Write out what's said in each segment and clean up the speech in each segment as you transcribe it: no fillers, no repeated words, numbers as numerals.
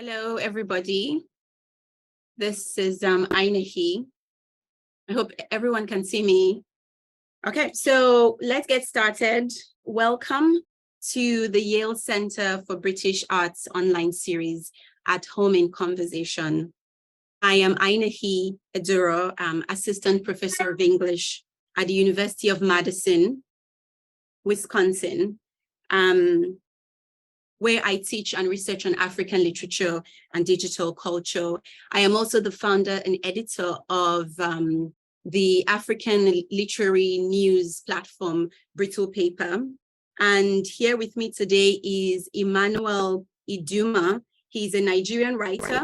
Hello, everybody. This is Ainehi. I hope everyone can see me. Okay, so let's get started. Welcome to the Yale Center for British Arts online series At Home in Conversation. I am Ainehi Edoro, Assistant Professor of English at the University of Madison, Wisconsin, where I teach and research on African literature and digital culture. I am also the founder and editor of the African literary news platform, Brittle Paper. And here with me today is Emmanuel Iduma. He's a Nigerian writer,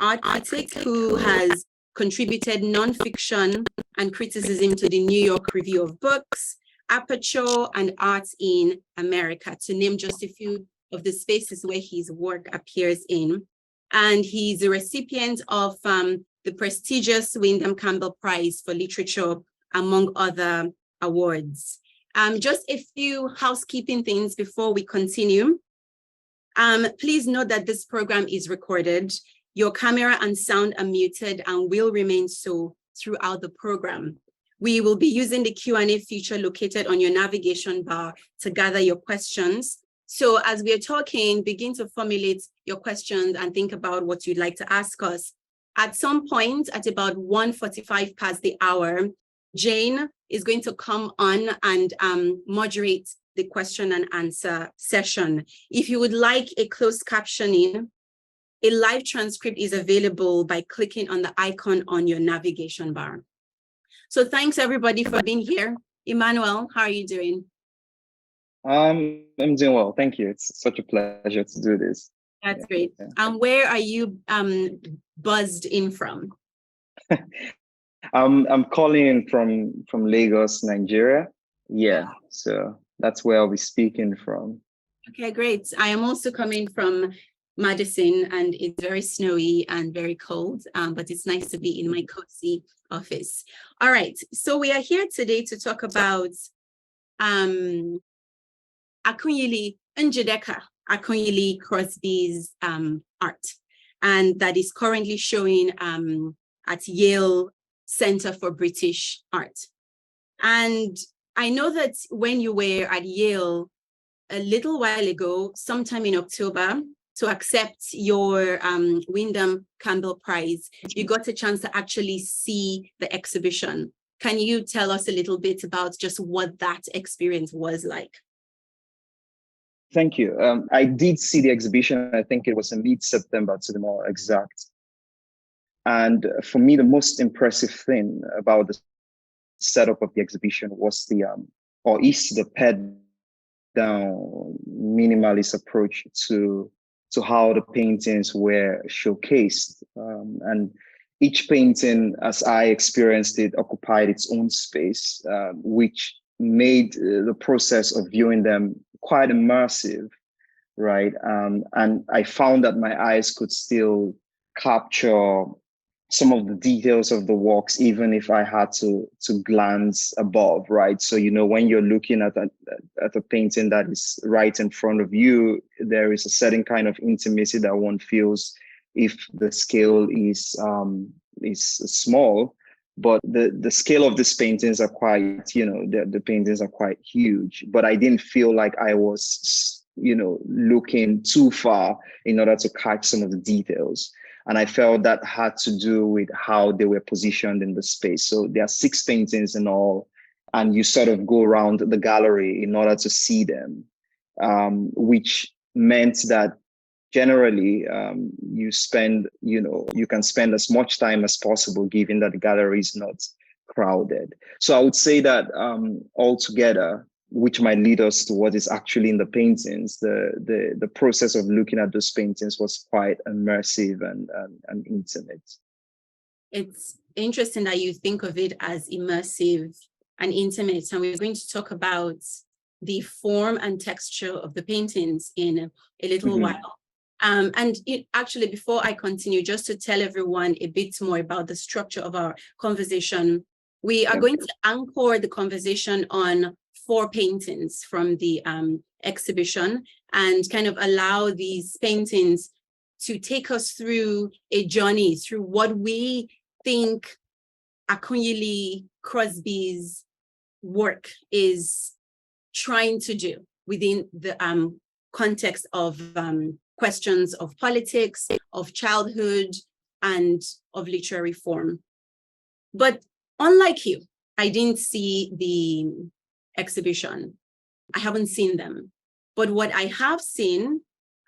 art critic who has contributed nonfiction and criticism to the New York Review of Books, Aperture, and Arts in America, to name just a few of the spaces where his work appears in. And he's a recipient of the prestigious Windham Campbell Prize for Literature, among other awards. Just a few housekeeping things before we continue. Please note that this program is recorded. Your camera and sound are muted and will remain so throughout the program. We will be using the Q&A feature located on your navigation bar to gather your questions. So as we are talking, begin to formulate your questions and think about what you'd like to ask us. At some point, at about 1:45 past the hour, Jane is going to come on and moderate the question and answer session. If you would like a closed captioning, a live transcript is available by clicking on the icon on your navigation bar. So thanks everybody for being here. Emmanuel, how are you doing? I'm doing well, thank you. It's such a pleasure to do this. That's great. Where are you buzzed in from? I'm calling in from Lagos, Nigeria. Yeah, so that's where I'll be speaking from. Okay, great. I am also coming from Madison, and it's very snowy and very cold, but it's nice to be in my cozy office. All right, so we are here today to talk about Akunyili Njideka, Akunyili Crosby's art, and that is currently showing at Yale Center for British Art. And I know that when you were at Yale a little while ago, sometime in October, to accept your Windham Campbell Prize, you got a chance to actually see the exhibition. Can you tell us a little bit about just what that experience was like? Thank you. I did see the exhibition. I think it was in mid-September, to be more exact. And for me, the most impressive thing about the setup of the exhibition was the pared down minimalist approach to how the paintings were showcased. And each painting, as I experienced it, occupied its own space, which made the process of viewing them quite immersive, right? And I found that my eyes could still capture some of the details of the works, even if I had to glance above, right? So, you know, when you're looking at a painting that is right in front of you, there is a certain kind of intimacy that one feels if the scale is small. But the scale of these paintings are quite, you know, the paintings are quite huge. But I didn't feel like I was, you know, looking too far in order to catch some of the details. And I felt that had to do with how they were positioned in the space. So there are 6 paintings in all, and you sort of go around the gallery in order to see them, which meant that generally, you can spend as much time as possible, given that the gallery is not crowded. So I would say that altogether, which might lead us to what is actually in the paintings, the process of looking at those paintings was quite immersive and intimate. It's interesting that you think of it as immersive and intimate, and we're going to talk about the form and texture of the paintings in a little while. Actually, before I continue, just to tell everyone a bit more about the structure of our conversation, we are going to anchor the conversation on 4 paintings from the exhibition and kind of allow these paintings to take us through a journey through what we think Akunyili Crosby's work is trying to do within the context of questions of politics, of childhood, and of literary form. But unlike you, I didn't see the exhibition. I haven't seen them. But what I have seen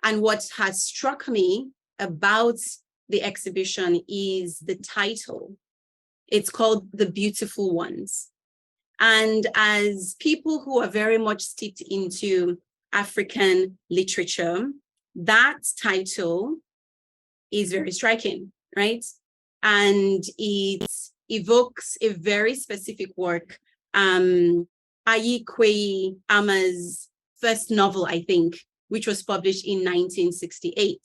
and what has struck me about the exhibition is the title. It's called The Beautiful Ones. And as people who are very much steeped into African literature, that title is very striking, right? And it evokes a very specific work, Ayi Kwei Ama's first novel, I think, which was published in 1968.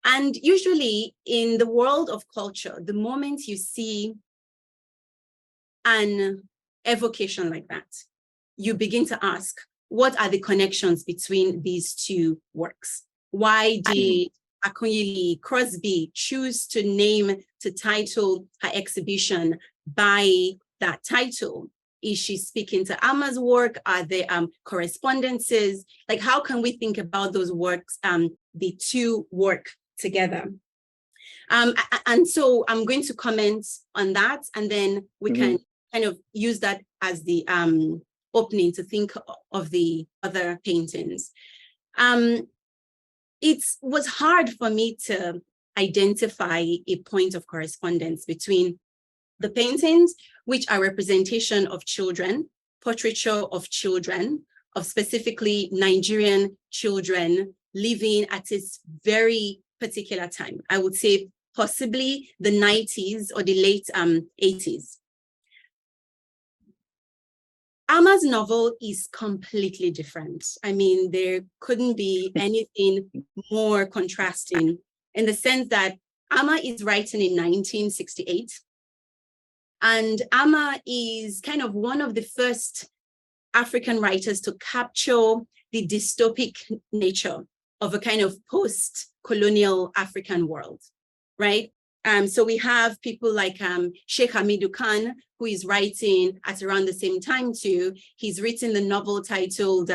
And usually in the world of culture, the moment you see an evocation like that, you begin to ask, what are the connections between these two works? Why did Akunyili Crosby choose to title her exhibition by that title? Is she speaking to Ama's work? Are there correspondences? Like, how can we think about those works, the two work together? And so I'm going to comment on that, and then we can kind of use that as the opening to think of the other paintings. It was hard for me to identify a point of correspondence between the paintings, which are representation of children, portraiture of children, of specifically Nigerian children living at this very particular time. I would say possibly the 90s or the late 80s. Ama's novel is completely different. I mean, there couldn't be anything more contrasting in the sense that Ama is writing in 1968. And Ama is kind of one of the first African writers to capture the dystopic nature of a kind of post-colonial African world, right? So we have people like Sheikh Hamidou Khan, who is writing at around the same time too. He's written the novel titled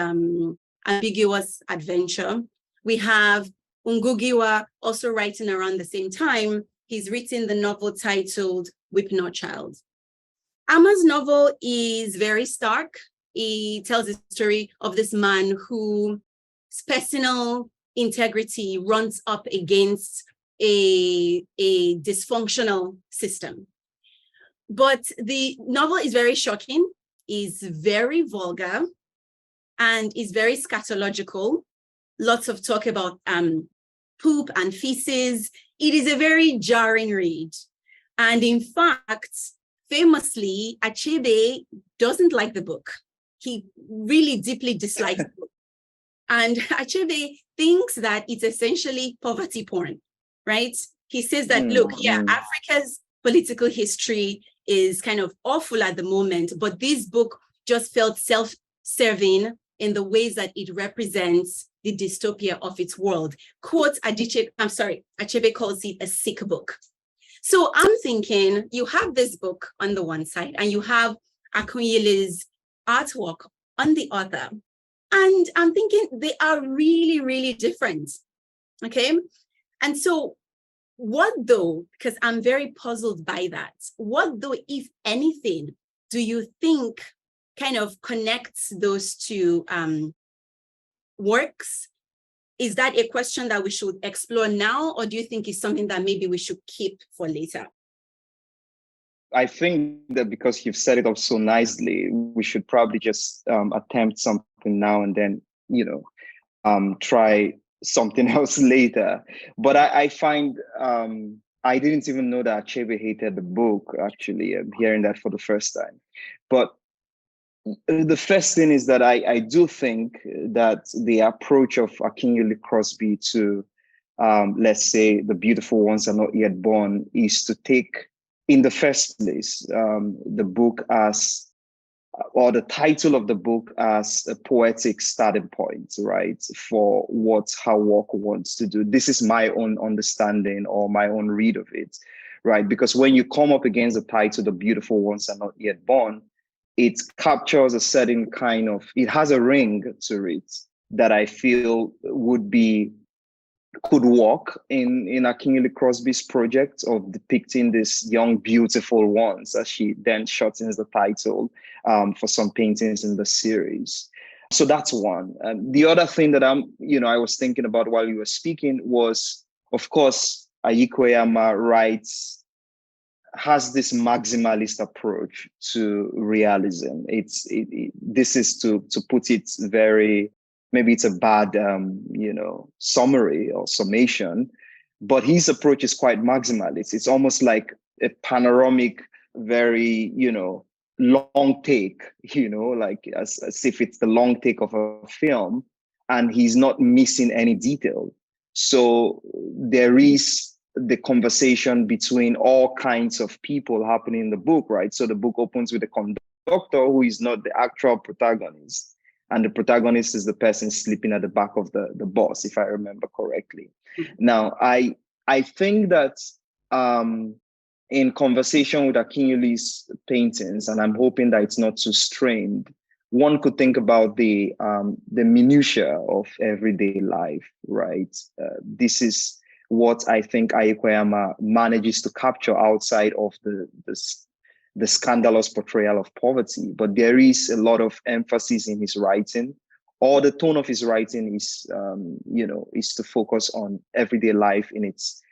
Ambiguous Adventure. We have Ngugiwa also writing around the same time. He's written the novel titled Weep Not Child. Ama's novel is very stark. He tells the story of this man whose personal integrity runs up against a dysfunctional system. But the novel is very shocking, is very vulgar, and is very scatological. Lots of talk about poop and feces. It is a very jarring read. And in fact, famously, Achebe doesn't like the book. He really deeply dislikes the book. And Achebe thinks that it's essentially poverty porn, right? He says that, look, yeah, Africa's political history is kind of awful at the moment, but this book just felt self-serving in the ways that it represents the dystopia of its world. Quote, Achebe calls it a sick book. So I'm thinking you have this book on the one side and you have Akunyili's artwork on the other. And I'm thinking they are really, really different, okay? And so what though, because I'm very puzzled by that, what though, if anything, do you think kind of connects those two works? Is that a question that we should explore now, or do you think it's something that maybe we should keep for later? I think that because you've set it up so nicely, we should probably just attempt something now and then, try something else later. But I find, I didn't even know that Achebe hated the book, actually. I'm hearing that for the first time. But the first thing is that I do think that the approach of Akunyili Crosby to, let's say, The Beautiful Ones Are Not Yet Born is to take, in the first place, the book as or the title of the book as a poetic starting point, right, for what her work wants to do. This is my own understanding or my own read of it, right? Because when you come up against the title, The Beautiful Ones Are Not Yet Born, it captures a certain kind of, it has a ring to it that I feel could work in Akunyili Crosby's project of depicting these young, beautiful ones, as she then shortens the title for some paintings in the series. So that's one. The other thing that I was thinking about while you were speaking was, of course, Ainehi has this maximalist approach to realism. This is to put it very, maybe it's a bad, summary or summation, but his approach is quite maximalist. It's almost like a panoramic, very, long take, like as if it's the long take of a film, and he's not missing any detail. So there is the conversation between all kinds of people happening in the book, right? So the book opens with a conductor who is not the actual protagonist. And the protagonist is the person sleeping at the back of the bus, if I remember correctly. Mm-hmm. Now, I think that in conversation with Akunyili's paintings, and I'm hoping that it's not too strained, one could think about the minutiae of everyday life, right? This is what I think Ainehi manages to capture outside of the scandalous portrayal of poverty. But there is a lot of emphasis in his writing, or the tone of his writing is to focus on everyday life in its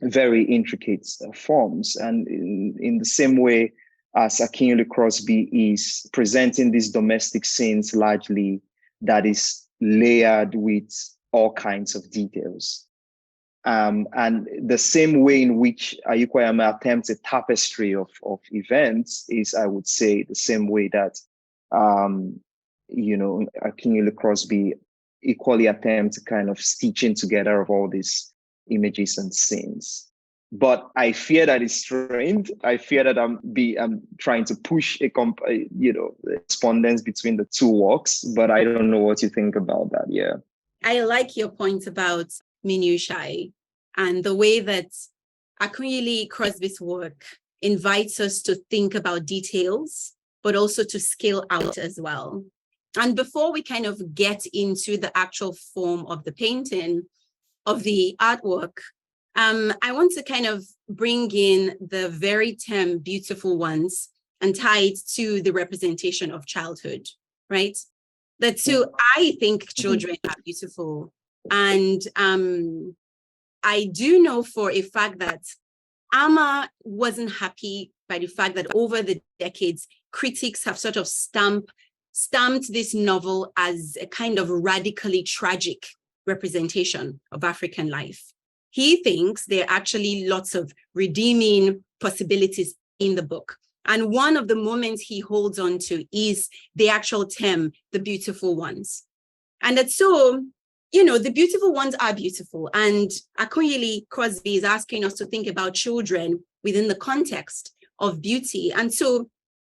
very intricate forms. And in the same way as Akunyili Crosby is presenting these domestic scenes largely, that is layered with all kinds of details. And the same way in which Ainehi attempts a tapestry of events is, I would say, the same way that, Akunyili Crosby equally attempts kind of stitching together of all these images and scenes. But I fear that it's strained. I fear that I'm trying to push a correspondence between the two works, but I don't know what you think about that. Yeah. I like your point about minutiae and the way that Akunyili Crosby's work invites us to think about details, but also to scale out as well. And before we kind of get into the actual form of the painting, of the artwork, I want to kind of bring in the very term beautiful ones and tie it to the representation of childhood, right? The two, I think children are beautiful. And I do know for a fact that Amma wasn't happy by the fact that over the decades, critics have sort of stamped this novel as a kind of radically tragic representation of African life. He thinks there are actually lots of redeeming possibilities in the book. And one of the moments he holds on to is the actual term, the beautiful ones. And that's so, the beautiful ones are beautiful. And Akunyili Crosby is asking us to think about children within the context of beauty. And so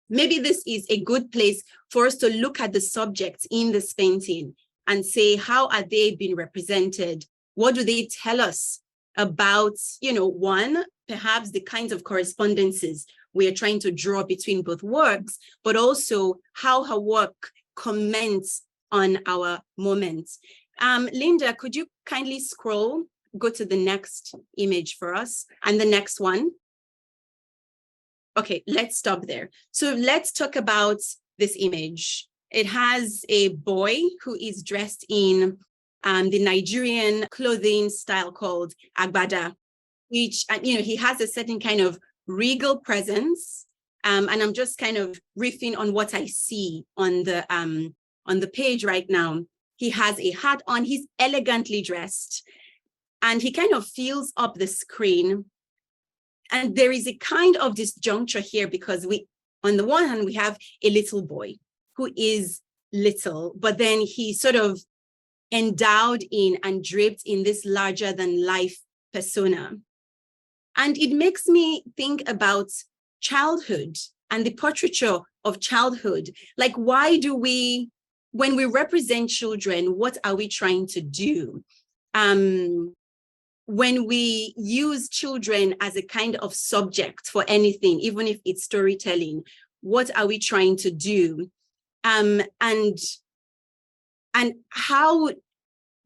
maybe this is a good place for us to look at the subjects in this painting and say, how are they being represented? What do they tell us about, one, perhaps the kinds of correspondences we are trying to draw between both works, but also how her work comments on our moments. Linda, could you kindly go to the next image for us and the next one? Okay, let's stop there. So let's talk about this image. It has a boy who is dressed in the Nigerian clothing style called agbada, which, he has a certain kind of regal presence. And I'm just kind of riffing on what I see on the page right now. He has a hat on, he's elegantly dressed, and he kind of fills up the screen. And there is a kind of disjuncture here because on the one hand, we have a little boy who is little, but then he's sort of endowed in and draped in this larger than life persona. And it makes me think about childhood and the portraiture of childhood. Like, why do we, when we represent children, what are we trying to do? When we use children as a kind of subject for anything, even if it's storytelling, what are we trying to do? And how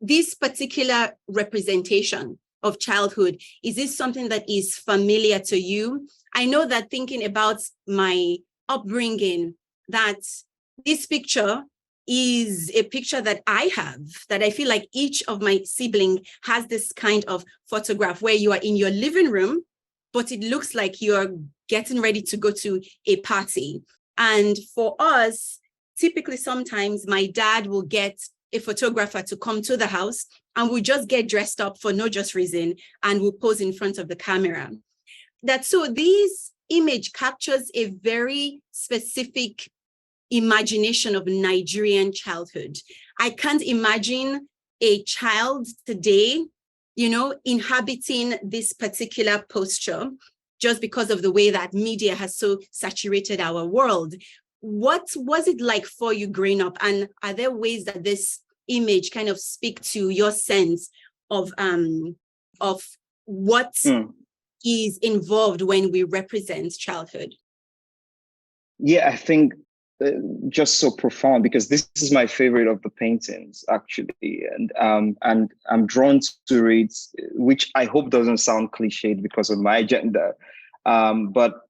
this particular representation of childhood, is this something that is familiar to you? I know that thinking about my upbringing, that this picture is a picture that I have, that I feel like each of my siblings has this kind of photograph where you are in your living room, but it looks like you're getting ready to go to a party. And for us, typically sometimes my dad will get a photographer to come to the house and we'll just get dressed up for no just reason and we'll pose in front of the camera. So this image captures a very specific imagination of Nigerian childhood. I can't imagine a child today, inhabiting this particular posture just because of the way that media has so saturated our world. What was it like for you growing up? And are there ways that this image kind of speak to your sense of what is involved when we represent childhood? Yeah, I think just so profound, because this is my favorite of the paintings, actually, and I'm drawn to it, which I hope doesn't sound cliched because of my gender, but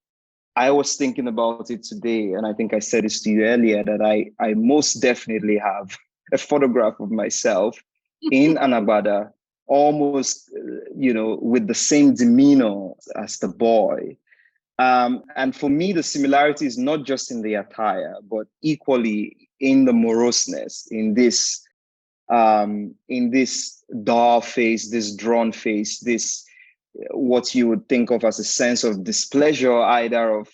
I was thinking about it today, and I think I said this to you earlier, that I most definitely have a photograph of myself in an agbada, almost, with the same demeanor as the boy. And for me, the similarity is not just in the attire, but equally in the moroseness, in this dull face, this drawn face, this what you would think of as a sense of displeasure, either of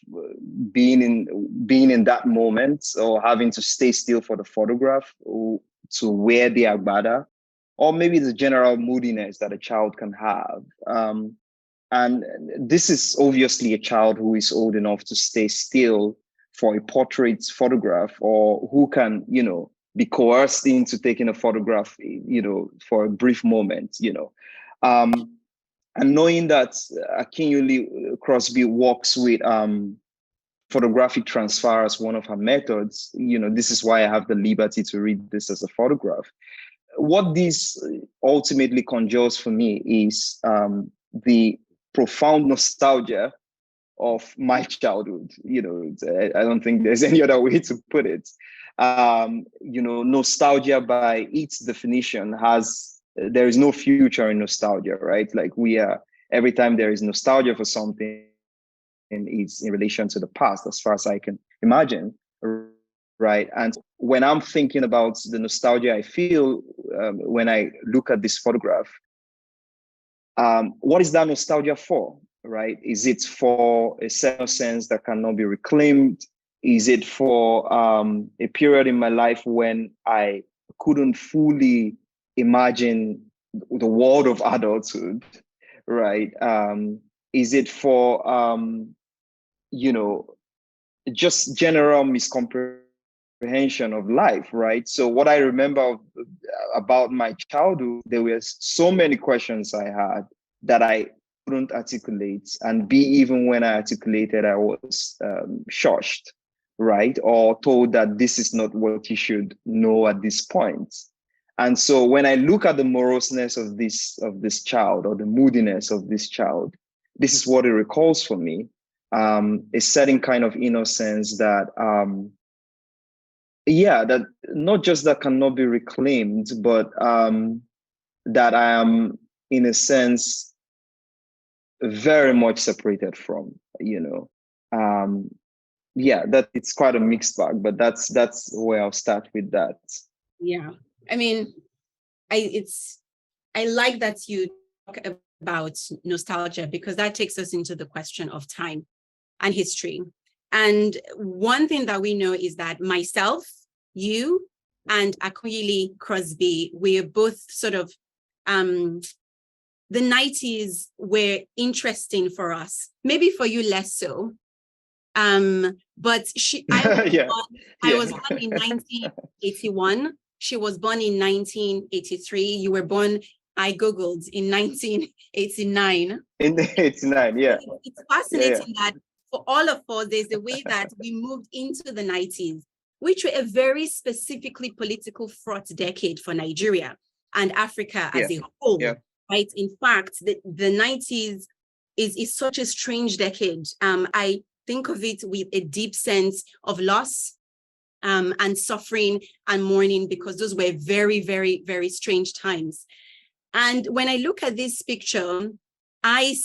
being in that moment or having to stay still for the photograph, or to wear the agbada, or maybe the general moodiness that a child can have. And this is obviously a child who is old enough to stay still for a portrait photograph, or who can, be coerced into taking a photograph, for a brief moment, and knowing that Akunyili Crosby works with photographic transfer as one of her methods, this is why I have the liberty to read this as a photograph. What this ultimately conjures for me is the profound nostalgia of my childhood. I don't think there's any other way to put it. Nostalgia by its definition there is no future in nostalgia, right? Like every time there is nostalgia for something, and it's in relation to the past, as far as I can imagine, right? And when I'm thinking about the nostalgia I feel when I look at this photograph, what is that nostalgia for, right? Is it for a certain sense that cannot be reclaimed? Is it for a period in my life when I couldn't fully imagine the world of adulthood, right? Is it for, just general miscomprehension of life, right? So what I remember about my childhood, there were so many questions I had that I couldn't articulate, and even when I articulated, I was shushed, right? Or told that this is not what you should know at this point. And so when I look at the moroseness of this child, or the moodiness of this child, this is what it recalls for me. A certain kind of innocence that, that not just that cannot be reclaimed, but that I am, in a sense, very much separated from, that it's quite a mixed bag, but that's where I'll start with that. Yeah. I mean, I like that you talk about nostalgia, because that takes us into the question of time and history. And one thing that we know is that myself, you, and Akunyili Crosby, we're both sort of, the 90s were interesting for us, maybe for you less so. But I was Yeah. born, I was born in 1981. She was born in 1983. You were born, I Googled, in 1989. In the 89, yeah. It's fascinating that for all of us, there's a way that we moved into the 90s, which were a very specifically political fraught decade for Nigeria and Africa as a whole, right? In fact, the 90s is such a strange decade. I think of it with a deep sense of loss and suffering and mourning, because those were very, very, very strange times. And when I look at this picture, I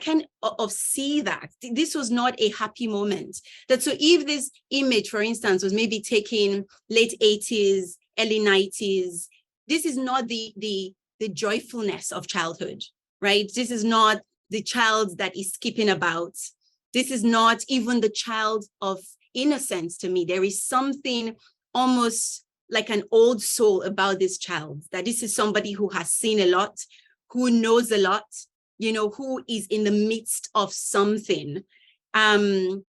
can see that this was not a happy moment. That so if this image, for instance, was maybe taken late 80s, early 90s, this is not the joyfulness of childhood, right? This is not the child that is skipping about. This is not even the child of innocence to me. There is something almost like an old soul about this child, that this is somebody who has seen a lot, who knows a lot, you know, who is in the midst of something. And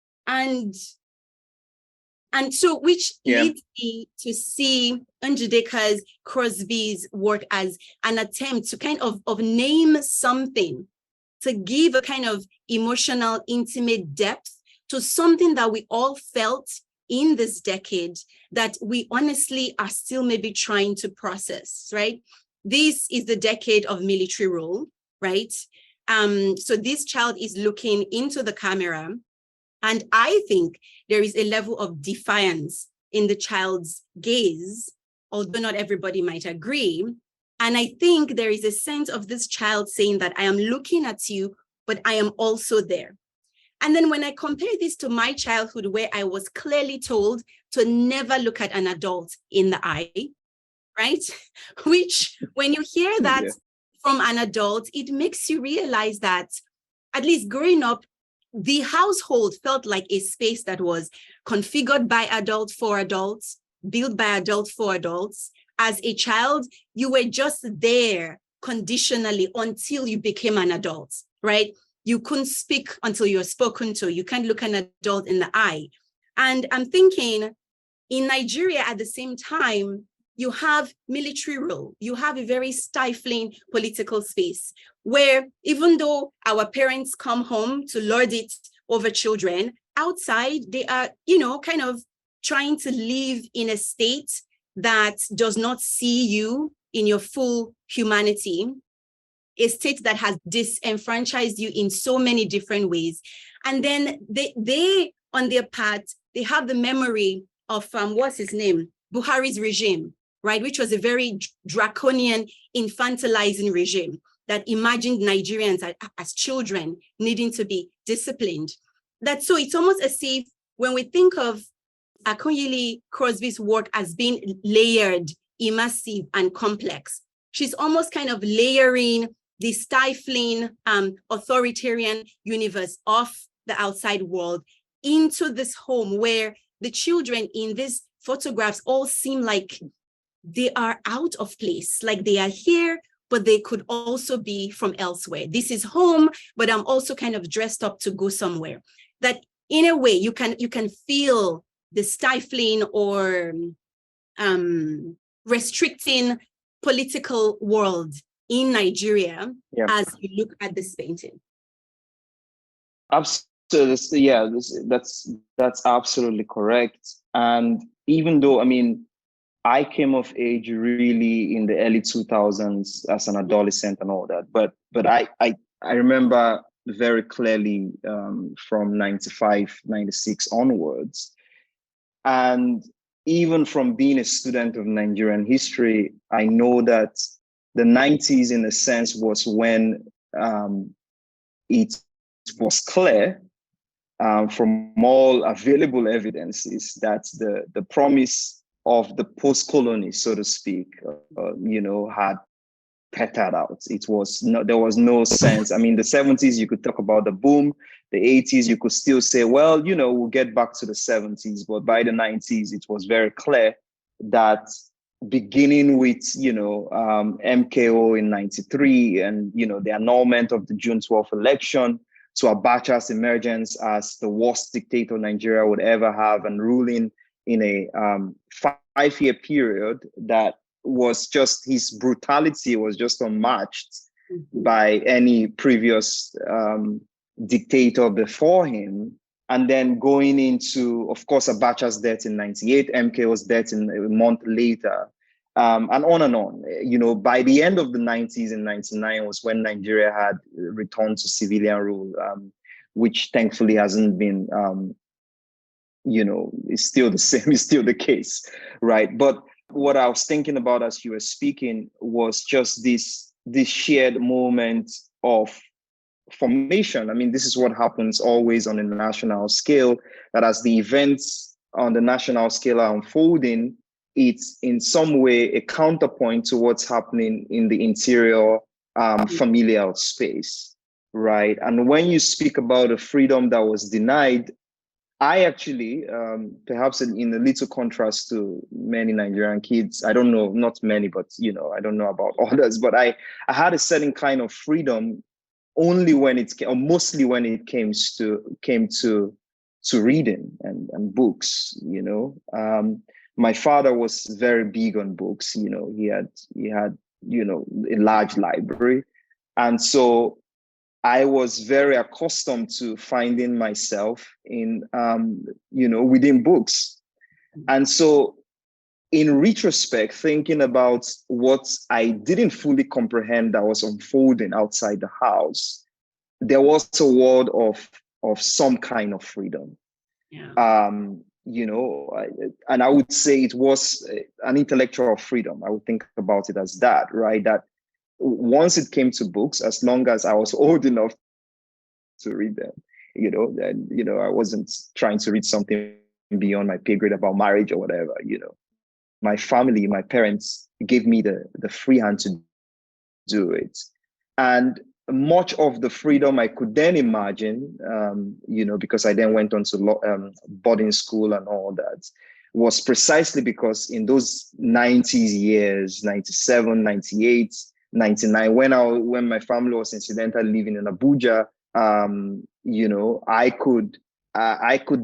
so which leads me to see Njideka's, Crosby's work as an attempt to kind of name something, to give a kind of emotional, intimate depth to something that we all felt in this decade that we honestly are still maybe trying to process, right? This is the decade of military rule, right? So this child is looking into the camera, and I think there is a level of defiance in the child's gaze, although not everybody might agree. And I think there is a sense of this child saying that I am looking at you, but I am also there. And then when I compare this to my childhood, where I was clearly told to never look at an adult in the eye, right? Which, when you hear that from an adult, it makes you realize that, at least growing up, the household felt like a space that was configured by adults for adults, built by adults for adults. As a child, you were just there conditionally until you became an adult, right? You couldn't speak until you were spoken to. You can't look an adult in the eye. And I'm thinking, in Nigeria at the same time, you have military rule. You have a very stifling political space where, even though our parents come home to lord it over children, outside they are, kind of trying to live in a state that does not see you in your full humanity, a state that has disenfranchised you in so many different ways. And then they on their part, they have the memory of, what's his name? Buhari's regime, right? Which was a very draconian, infantilizing regime that imagined Nigerians as children needing to be disciplined. So it's almost as if when we think of Akunyili Crosby's work as being layered, immersive, and complex, she's almost kind of layering the stifling authoritarian universe of the outside world into this home where the children in these photographs all seem like they are out of place, like they are here, but they could also be from elsewhere. This is home, but I'm also kind of dressed up to go somewhere. That in a way you can feel the stifling or restricting political world in Nigeria as you look at this painting. Absolutely, yeah, that's absolutely correct. And even though, I came of age really in the early 2000s as an adolescent and all that, but I remember very clearly from 95, 96 onwards. And even from being a student of Nigerian history, I know that the 90s, in a sense, was when it was clear from all available evidences that the promise of the post-colony, so to speak, had petered out. There was no sense. The 70s, you could talk about the boom. The 80s, you could still say, well, we'll get back to the 70s. But by the 90s, it was very clear that beginning with, MKO in 93 and, the annulment of the June 12th election, to Abacha's emergence as the worst dictator Nigeria would ever have, and ruling in a 5-year period that was just, his brutality was just unmatched by any previous dictator before him. And then going into, of course, Abacha's death in 98, MKO's death in a month later, and on and on. You know, by the end of the 90s, in 99 was when Nigeria had returned to civilian rule, which thankfully hasn't been, you know, it's still the same, it's still the case, right? But what I was thinking about as you were speaking was just this shared moment of formation. I mean, this is what happens always on a national scale, that as the events on the national scale are unfolding, it's in some way a counterpoint to what's happening in the interior familial space, right? And when you speak about the freedom that was denied, I actually, perhaps in a little contrast to many Nigerian kids, I don't know, not many, but, you know, I don't know about others, but I had a certain kind of freedom only when or mostly when it came to reading and books, you know. My father was very big on books, you know, he had, you know, a large library. And so I was very accustomed to finding myself in, you know, within books. And so in retrospect, thinking about what I didn't fully comprehend that was unfolding outside the house, there was a world of some kind of freedom. Yeah. You know, and I would say it was an intellectual freedom. I would think about it as that, right? That once it came to books, as long as I was old enough to read them, you know, then, you know, I wasn't trying to read something beyond my pay grade about marriage or whatever, you know. My family, my parents gave me the free hand to do it. And much of the freedom I could then imagine, you know, because I then went on to boarding school and all that, was precisely because in those 90s years, 97, 98, 99, when my family was incidentally living in Abuja, you know, I could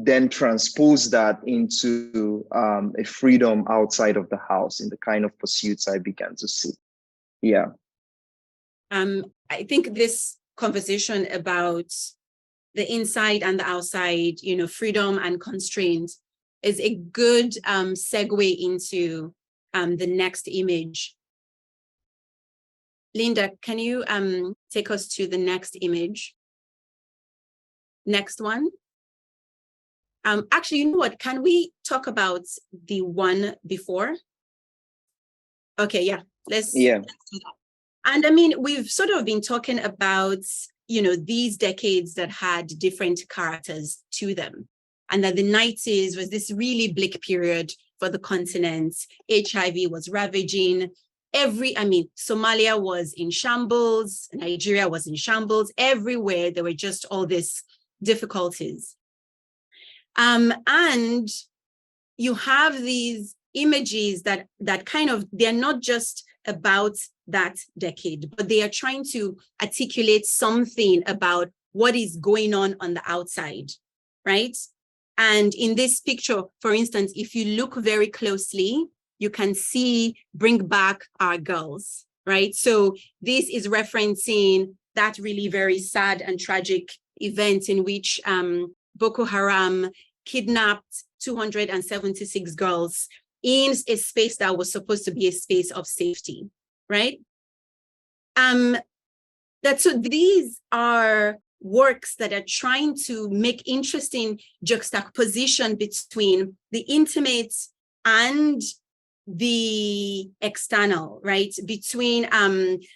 then transpose that into a freedom outside of the house in the kind of pursuits I began to see. Yeah. I think this conversation about the inside and the outside, you know, freedom and constraint is a good segue into the next image. Linda, can you take us to the next image? Next one. Actually, you know what? Can we talk about the one before? Okay, yeah, let's do that. And I mean, we've sort of been talking about, you know, these decades that had different characters to them, and that the 90s was this really bleak period for the continent. HIV was ravaging. Somalia was in shambles, Nigeria was in shambles. Everywhere there were just all these difficulties. And you have these images that kind of, they're not just about that decade, but they are trying to articulate something about what is going on the outside, right? And in this picture, for instance, if you look very closely, you can see Bring Back Our Girls, right? So this is referencing that really very sad and tragic event in which Boko Haram kidnapped 276 girls in a space that was supposed to be a space of safety, right? So these are works that are trying to make interesting juxtaposition between the intimate and the external, right? Between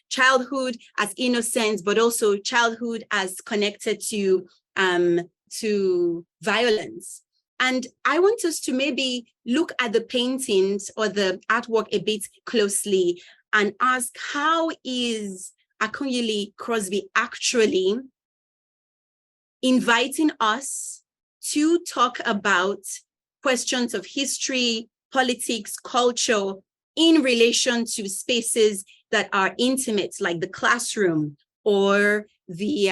childhood as innocence, but also childhood as connected to violence. And I want us to maybe look at the paintings or the artwork a bit closely and ask, how is Akunyili Crosby actually inviting us to talk about questions of history, politics, culture in relation to spaces that are intimate, like the classroom or the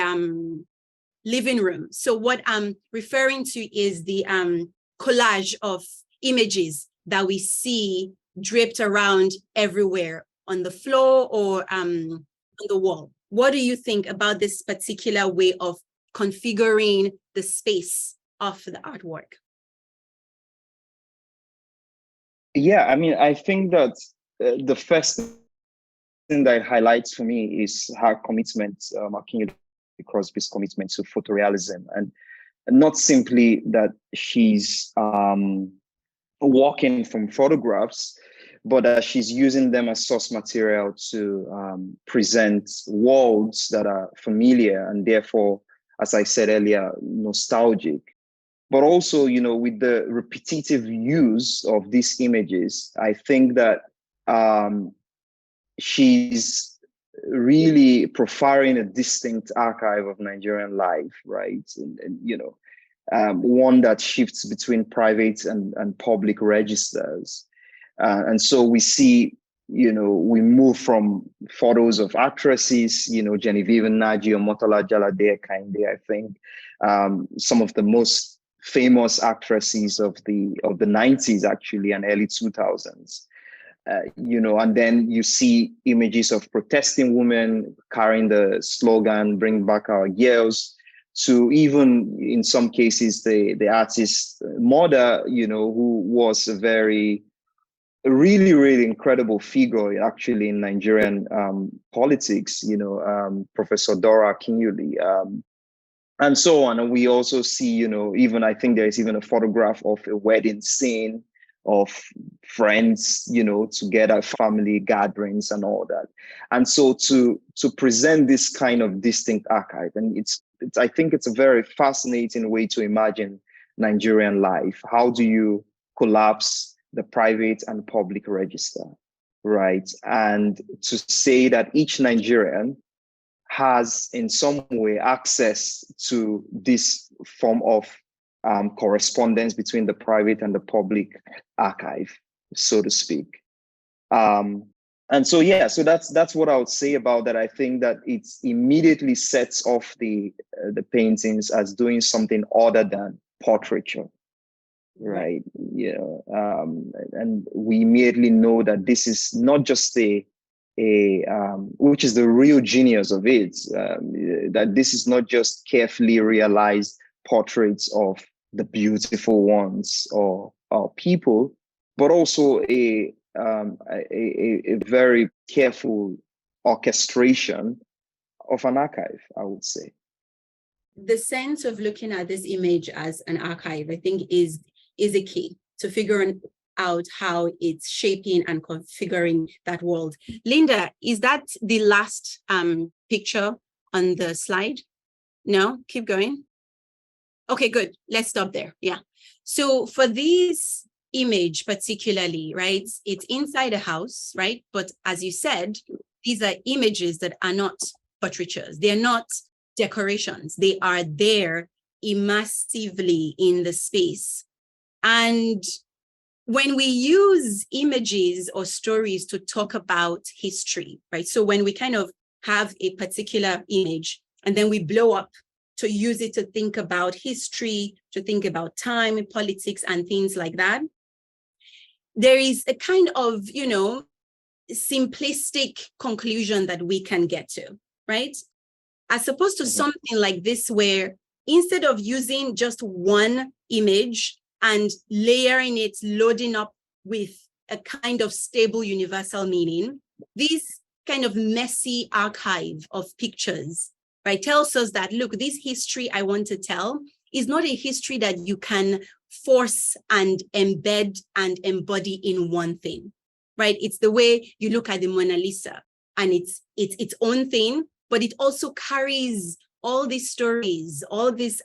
living room. So what I'm referring to is the collage of images that we see draped around everywhere on the floor or on the wall. What do you think about this particular way of configuring the space of the artwork? Yeah, I mean, I think that the first thing that highlights for me is her commitment, Akunyili Crosby's commitment to photorealism, and not simply that she's working from photographs, but that she's using them as source material to present worlds that are familiar and therefore, as I said earlier, nostalgic. But also, with the repetitive use of these images, I think that she's really profiling a distinct archive of Nigerian life, right? And one that shifts between private and public registers. And so we see, we move from photos of actresses, Genevieve Nnaji or Motola Jalade Kinde, I think, some of the most famous actresses of the 90s, actually, and early 2000s. And then you see images of protesting women carrying the slogan, "Bring back our girls," to even, in some cases, the artist's mother, who was a really, really incredible figure, actually, in Nigerian politics, Professor Dora Akunyili, and so on. And we also see, even I think there is even a photograph of a wedding scene of friends, together, family gatherings and all that. And so to present this kind of distinct archive, and I think it's a very fascinating way to imagine Nigerian life. How do you collapse the private and public register, right? And to say that each Nigerian has in some way access to this form of correspondence between the private and the public archive, so to speak. And so, yeah, so that's what I would say about that. I think that it immediately sets off the paintings as doing something other than portraiture, right? And we immediately know that this is not just which is the real genius of it, that this is not just carefully realized portraits of the beautiful ones or people, but also a very careful orchestration of an archive, I would say. The sense of looking at this image as an archive, I think, is a key to figuring out how it's shaping and configuring that world. Linda, is that the last picture on the slide? No, keep going. Okay, good. Let's stop there. Yeah. So for this image particularly, right, it's inside a house, right? But as you said, these are images that are not portraitures. They're not decorations. They are there immersively in the space. And when we use images or stories to talk about history, right? So when we kind of have a particular image and then we blow up to use it to think about history, to think about time, politics, and things like that, there is a kind of, simplistic conclusion that we can get to, right? As opposed to something like this, where instead of using just one image and layering it, loading up with a kind of stable universal meaning, this kind of messy archive of pictures, right, tells us that, look, this history I want to tell is not a history that you can force and embed and embody in one thing, right? It's the way you look at the Mona Lisa, and it's its own thing, but it also carries all these stories, all these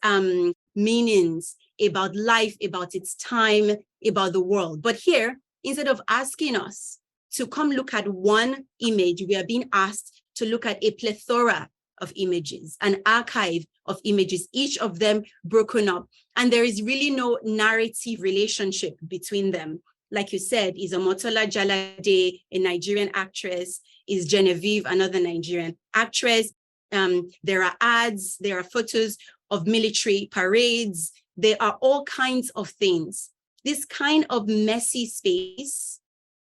meanings about life, about its time, about the world. But here, instead of asking us to come look at one image, we are being asked to look at a plethora of images, an archive of images, each of them broken up. And there is really no narrative relationship between them. Like you said, is Omotola Jalade a Nigerian actress? Is Genevieve another Nigerian actress? There are ads, there are photos of military parades. There are all kinds of things. This kind of messy space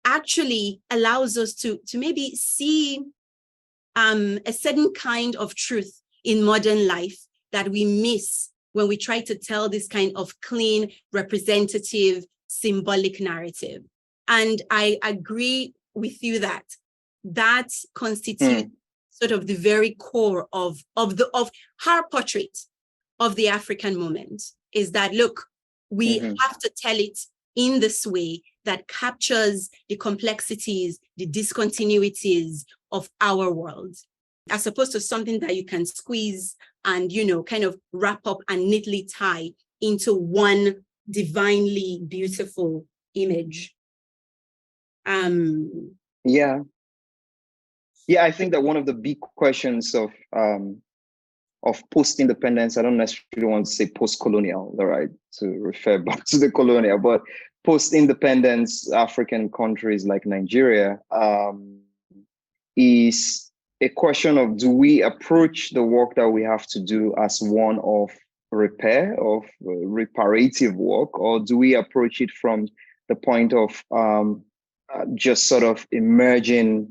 actually allows us to maybe see a certain kind of truth in modern life that we miss when we try to tell this kind of clean, representative, symbolic narrative. And I agree with you that that constitutes sort of the very core of her portrait of the African moment, is that, look, we have to tell it in this way that captures the complexities, the discontinuities of our world, as opposed to something that you can squeeze and, you know, kind of wrap up and neatly tie into one divinely beautiful image. Yeah, I think that one of the big questions of post-independence, I don't necessarily want to say post-colonial, right, to refer back to the colonial, but post-independence African countries like Nigeria is a question of, do we approach the work that we have to do as one of repair, of reparative work, or do we approach it from the point of just sort of emerging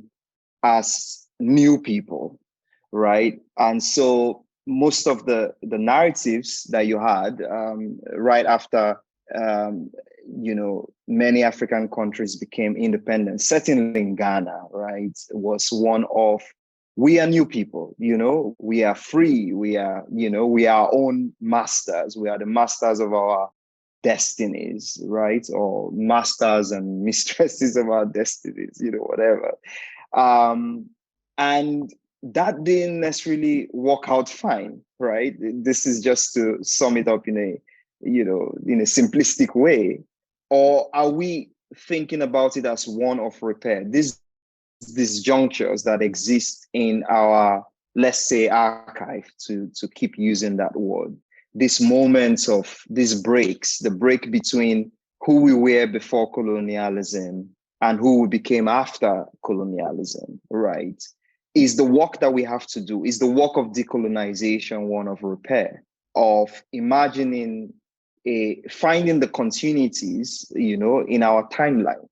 as new people, right? And so most of the narratives that you had right after many African countries became independent, certainly in Ghana, right, was one of, we are new people, we are free, we are our own masters, we are the masters of our destinies, right, or masters and mistresses of our destinies, whatever. And that didn't necessarily work out fine, right? This is just to sum it up in a simplistic way. Or are we thinking about it as one of repair? These disjunctures that exist in our, let's say, archive, to keep using that word, these moments of these breaks, the break between who we were before colonialism and who we became after colonialism, right, is the work that we have to do, is the work of decolonization one of repair, of imagining, finding the continuities, in our timeline.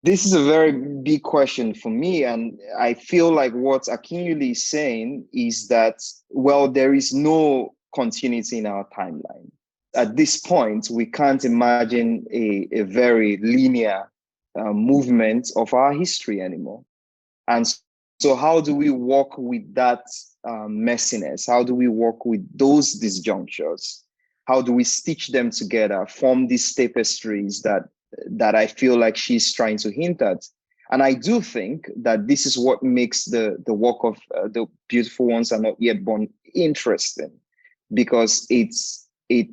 This is a very big question for me, and I feel like what Akunyili is saying is that, well, there is no continuity in our timeline. At this point, we can't imagine a very linear movement of our history anymore. And so how do we work with that messiness? How do we work with those disjunctures? How do we stitch them together, form these tapestries that I feel like she's trying to hint at? And I do think that this is what makes the work of The Beautiful Ones Are Not Yet Born interesting, because it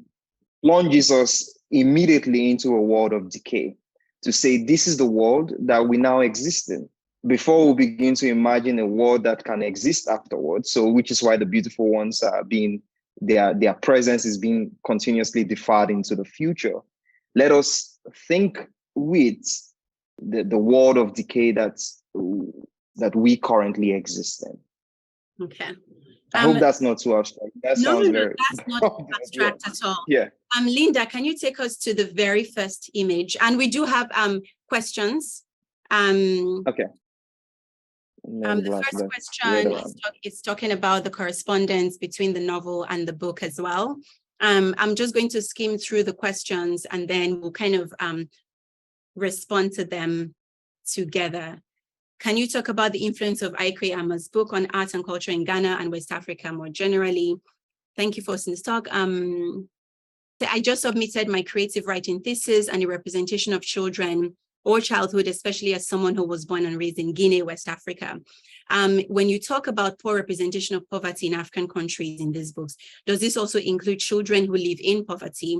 plunges us immediately into a world of decay, to say this is the world that we now exist in, before we begin to imagine a world that can exist afterwards. So, which is why the beautiful ones are being, their presence is being continuously deferred into the future. Let us think with the world of decay that we currently exist in. Okay. I hope that's not too abstract. That sounds very... that's not abstract at all. Yeah. Linda, can you take us to the very first image? And we do have questions. Okay. The first question is talking about the correspondence between the novel and the book as well. I'm just going to skim through the questions and then we'll kind of respond to them together. Can you talk about the influence of Ike Ama's book on art and culture in Ghana and West Africa more generally? Thank you for hosting this talk. I just submitted my creative writing thesis and the representation of children or childhood, especially as someone who was born and raised in Guinea, West Africa. When you talk about poor representation of poverty in African countries in these books, does this also include children who live in poverty?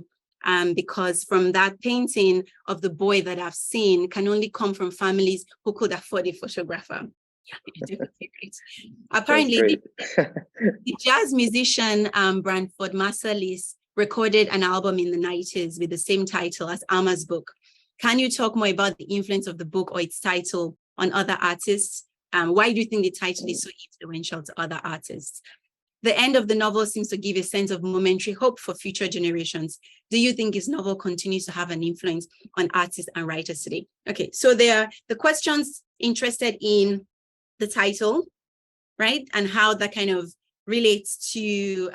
Because from that painting of the boy that I've seen can only come from families who could afford a photographer. Apparently, the jazz musician Branford Marsalis recorded an album in the 90s with the same title as Ama's book. Can you talk more about the influence of the book or its title on other artists? Why do you think the title is so influential to other artists? The end of the novel seems to give a sense of momentary hope for future generations. Do you think his novel continues to have an influence on artists and writers today? Okay, so there are the questions interested in the title, right? And how that kind of relates to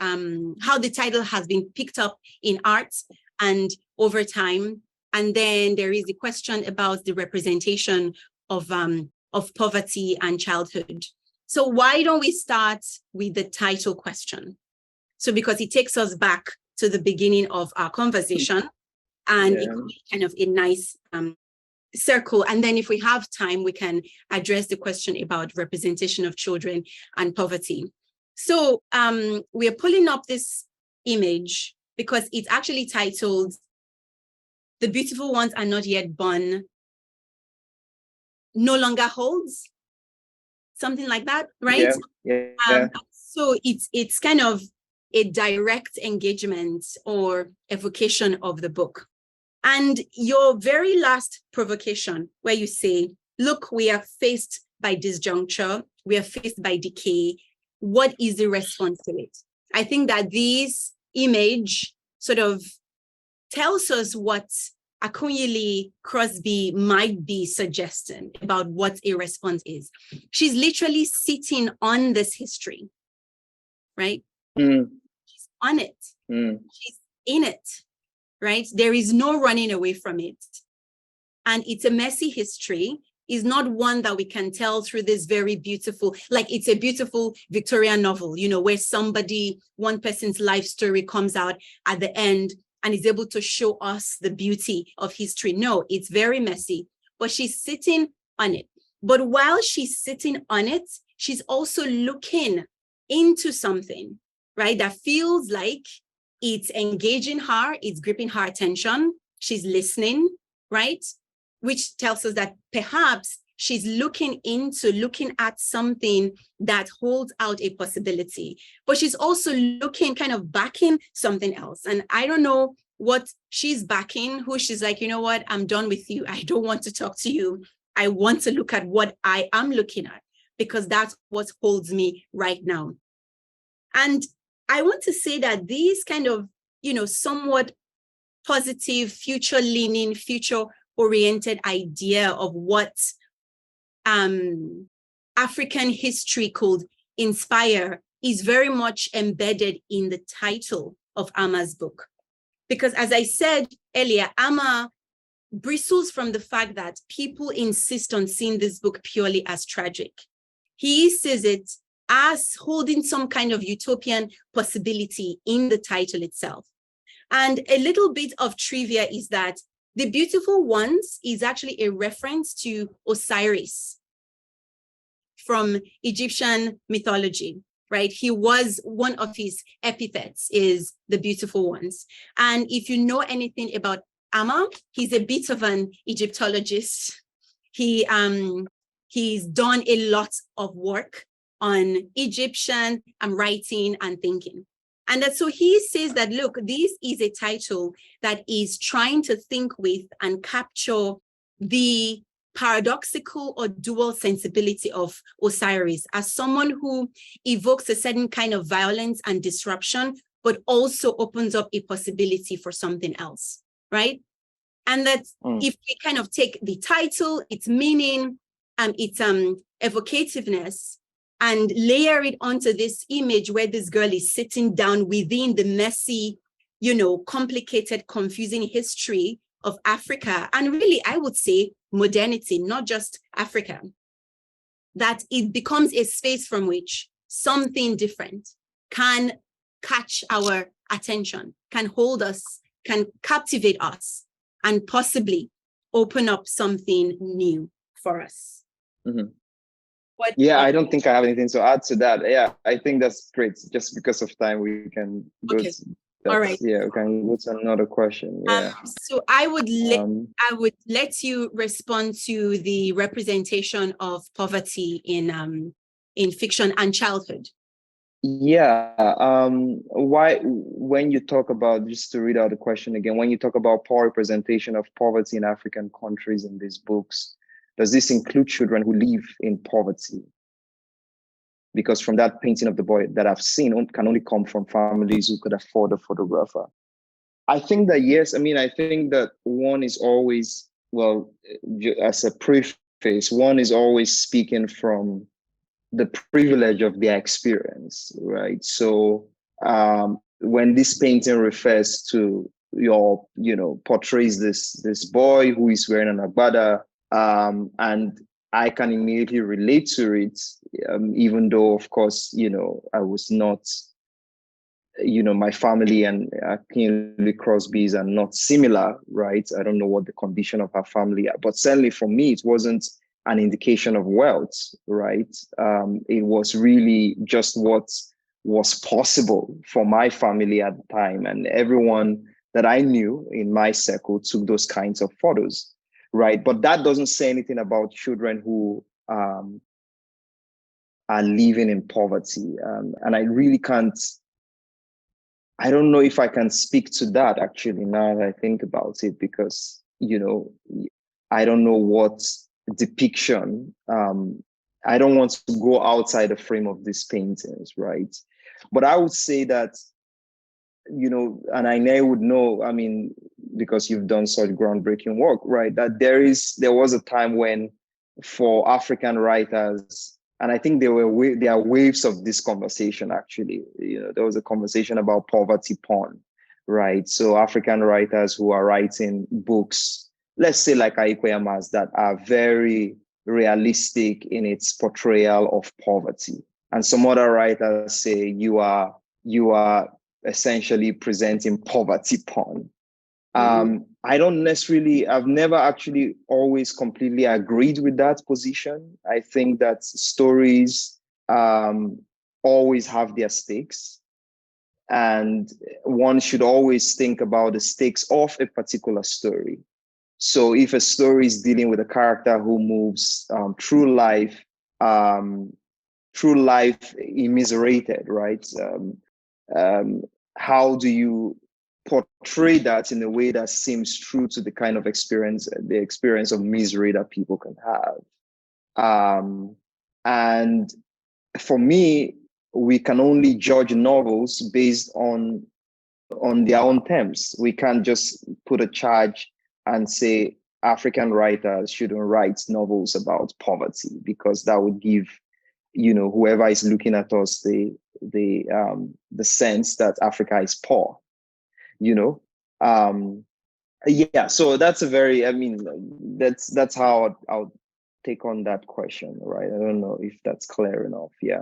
how the title has been picked up in art and over time. And then there is the question about the representation of poverty and childhood. So why don't we start with the title question? So because it takes us back to the beginning of our conversation, and it could be kind of a nice circle. And then if we have time, we can address the question about representation of children and poverty. So we are pulling up this image because it's actually titled, "The Beautiful Ones Are Not Yet Born, No Longer Holds," something like that, right? Yeah. So it's kind of a direct engagement or evocation of the book. And your very last provocation, where you say, look, we are faced by disjuncture, we are faced by decay. What is the response to it? I think that this image sort of tells us what Akunyili Crosby might be suggesting about what a response is. She's literally sitting on this history, right? She's on it. She's in it, right? There is no running away from it. And it's a messy history. It's not one that we can tell through this very beautiful, like it's a beautiful Victorian novel, you know, where one person's life story comes out at the end and is able to show us the beauty of history. No, it's very messy, but she's sitting on it. But while she's sitting on it, she's also looking into something, right? That feels like it's engaging her, it's gripping her attention. She's listening, right? Which tells us that perhaps she's looking at something that holds out a possibility, but she's also looking, kind of backing something else. And I don't know what she's backing, who she's like, you know what, I'm done with you. I don't want to talk to you. I want to look at what I am looking at, because that's what holds me right now. And I want to say that these kind of, you know, somewhat positive, future-leaning, future-oriented idea of what African history could inspire is very much embedded in the title of Ama's book. Because as I said earlier, Ama bristles from the fact that people insist on seeing this book purely as tragic. He sees it as holding some kind of utopian possibility in the title itself. And a little bit of trivia is that The Beautiful Ones is actually a reference to Osiris from Egyptian mythology, right? He was, one of his epithets is the Beautiful Ones. And if you know anything about Ama, he's a bit of an Egyptologist. He's done a lot of work on Egyptian writing and thinking. And that, so he says that, look, this is a title that is trying to think with and capture the paradoxical or dual sensibility of Osiris as someone who evokes a certain kind of violence and disruption, but also opens up a possibility for something else, right? And that if we kind of take the title, its meaning, its evocativeness, and layer it onto this image where this girl is sitting down within the messy, you know, complicated, confusing history of Africa, and really, I would say modernity, not just Africa, that it becomes a space from which something different can catch our attention, can hold us, can captivate us, and possibly open up something new for us. I don't think I have anything to add to that. Yeah, I think that's great. Just because of time, we can go to that. All right. Yeah, we can go to another question. Yeah. So I would let you respond to the representation of poverty in fiction and childhood. Yeah. Why, when you talk about, just to read out the question again, when you talk about poor representation of poverty in African countries in these books, does this include children who live in poverty? because from that painting of the boy that I've seen can only come from families who could afford a photographer. I think that, yes, I mean, I think that one is always, well, as a preface, one is always speaking from the privilege of their experience, right? So when this painting refers to portrays this boy who is wearing an agbada, and I can immediately relate to it, even though, of course, I was not, my family and Akunyili Crosby's are not similar, right? I don't know what the condition of our family are, but certainly for me, it wasn't an indication of wealth, right? It was really just what was possible for my family at the time. And everyone that I knew in my circle took those kinds of photos, right? But that doesn't say anything about children who are living in poverty. And I really can't, I don't know if I can speak to that actually now that I think about it, because, I don't know what depiction, I don't want to go outside the frame of these paintings, right? But I would say that, and Ainehi would know, I mean, because you've done such groundbreaking work, right? That there was a time when for African writers, and I think there are waves of this conversation actually. There was a conversation about poverty porn, right? So African writers who are writing books, let's say like Aikoyama's, that are very realistic in its portrayal of poverty. And some other writers say you are essentially presenting poverty porn. I've never actually always completely agreed with that position. I think that stories always have their stakes, and one should always think about the stakes of a particular story. So if a story is dealing with a character who moves through life immiserated, right? How do you portray that in a way that seems true to the kind of the experience of misery that people can have? And for me, we can only judge novels based on their own terms. We can't just put a charge and say African writers shouldn't write novels about poverty, because that would give whoever is looking at us the sense that Africa is poor. Yeah, so that's that's how I'll take on that question, right? I don't know if that's clear enough. Yeah.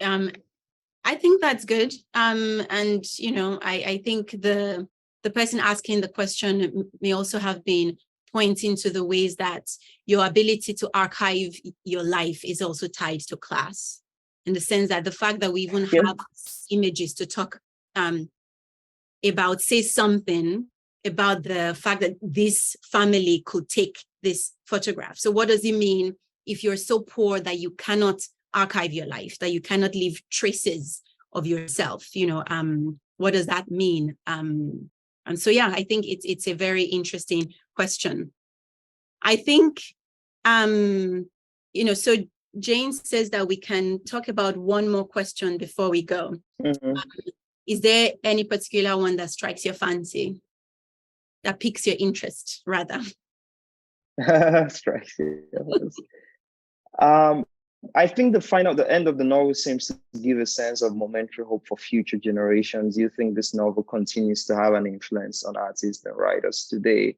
I think that's good. And I think the person asking the question may also have been pointing to the ways that your ability to archive your life is also tied to class, in the sense that the fact that we even have images to talk about, say something about the fact that this family could take this photograph. So what does it mean if you're so poor that you cannot archive your life, that you cannot leave traces of yourself? What does that mean? And so, yeah, I think it's a very interesting question. I think, so Jane says that we can talk about one more question before we go. Mm-hmm. Is there any particular one that strikes your fancy, that piques your interest, rather? Strikes your I think the end of the novel seems to give a sense of momentary hope for future generations. Do you think this novel continues to have an influence on artists and writers today?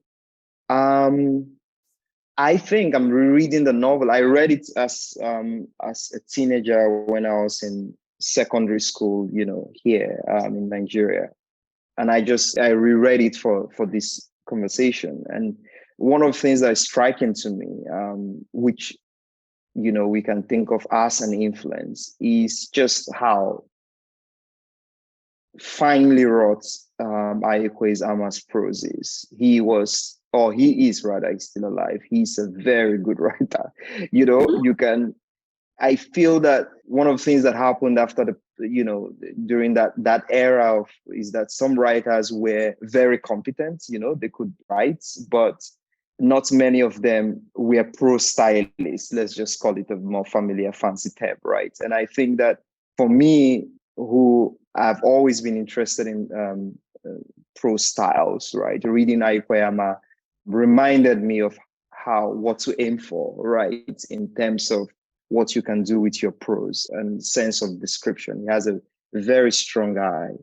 I think I'm rereading the novel. I read it as a teenager when I was in secondary school, here in Nigeria. And I reread it for this conversation. And one of the things that is striking to me, which we can think of as an influence, is just how finely wrought Ayekwei's Ama's prose is. He is rather, he's still alive. He's a very good writer. I feel that one of the things that happened after during that era is that some writers were very competent, they could write, but not many of them were prose stylists. Let's just call it a more familiar, fancy term, right? And I think that for me, who I've always been interested in prose styles, right? Reading Aikweyama reminded me of what to aim for, right? In terms of what you can do with your prose and sense of description. He has a very strong eye.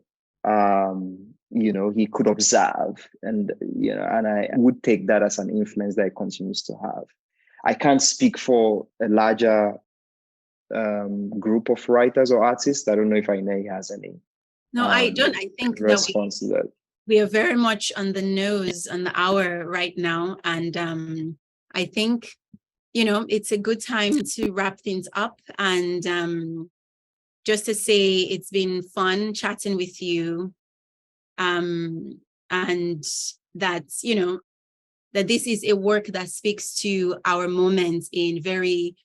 He could observe, and I would take that as an influence that he continues to have. I can't speak for a larger group of writers or artists. I don't know if Ainehi has any. No, I don't. I think response to that. We are very much on the nose on the hour right now, and I think it's a good time to wrap things up. And just to say, it's been fun chatting with you. And that, that this is a work that speaks to our moment in very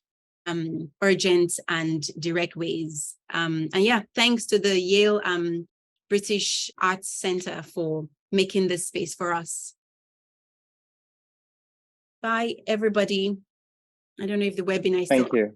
urgent and direct ways. And yeah, thanks to the Yale British Arts Center for making this space for us. Bye, everybody. I don't know if the webinar is Thank you.